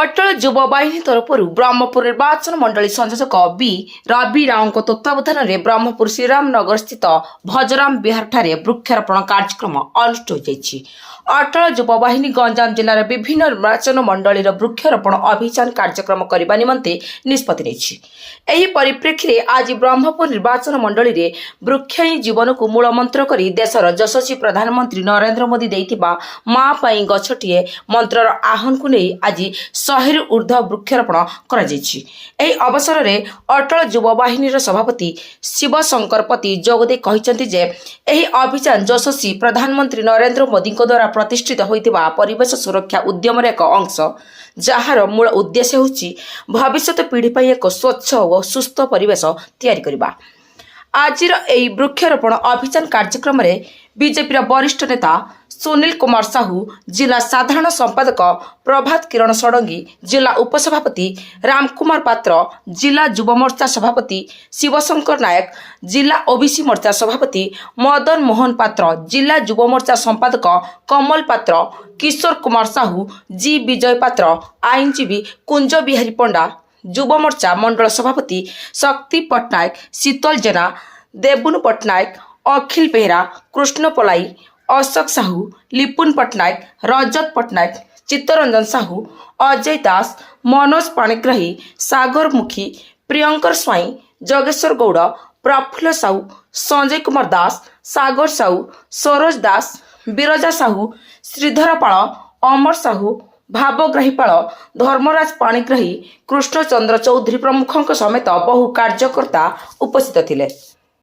अटल युव बाहिनी तरफ ब्रह्मपुर निर्वाचन मंडली संयोजक बी रवि राव तत्वावधान में ब्रह्मपुर श्रीरामनगर स्थित भजराम विहार ठारे वृक्षारोपण कार्यक्रम अनुष्ठित होइछि। अटल युव बाहिनी गंजाम जिलार विभिन्न निर्वाचन मंडली वृक्षारोपण अभियान कार्यक्रम करने निमंते निष्पत्ति नेछि। एही परिप्रेक्षी में आज ब्रह्मपुर निर्वाचन मंडली रे वृक्षाई जीवन को मूल मंत्र करी देशर यशस्वी प्रधानमंत्री नरेंद्र मोदी देइतिबा मां पई गछटिए मंत्रर आह्वान को नहीं आज 100 ऊर्ध्व वृक्षारोपण करा जायछि। एही अवसर में अटल युव बाहिनी सभापति शिव शंकर पति जोगदे कहिसंति जे एही अभियान यशस्वी प्रधानमंत्री नरेंद्र मोदी द्वारा प्रतिष्ठित होइतिबा परिवेश सुरक्षा उद्यमर एक अंश, जार मूल उद्देश्य होछि भविष्य पीढ़ी पई एक स्वच्छ और सुस्थ परिवेश तैयारी करबा। आज वृक्षारोपण अभियान कार्यक्रम में बीजेपी वरिष्ठ नेता सुनील कुमार साहू, जिला साधारण संपादक प्रभात किरण षडंगी, जिला उपसभापति रामकुमार पात्र, जिला युव मोर्चा सभापति शिवशंकर नायक, जिला ओबीसी मोर्चा सभापति मदन मोहन पात्र, जिला युव मोर्चा संपादक कमल पात्र, किशोर कुमार साहू, जी विजय पात्र, आईनजीवी कुंज बिहारी पंडा, युव मोर्चा मंडल सभापति शक्ति पट्टनायक, शीतल जेना, देबुन पट्टनायक, अखिल बेहरा, कृष्ण पलाई, अशोक साहू, लिपुन पट्टनायक, रजत पट्टनायक, चित्तरंजन साहू, अजय दास, मनोज पाणिग्राही, सागर मुखी, प्रियंकर स्वाई, जगेश्वर गौड़, प्रफुल्ल साहू, संजय कुमार दास, सागर साहू, सरोज दास, बिरजा साहू, श्रीधर पाल, अमर साहू, भावग्राही पाल, धर्मराज पाणिग्राही, कृष्णचंद्र चौधरी प्रमुखों समेत बहु कार्यकर्ता उपस्थित थिले।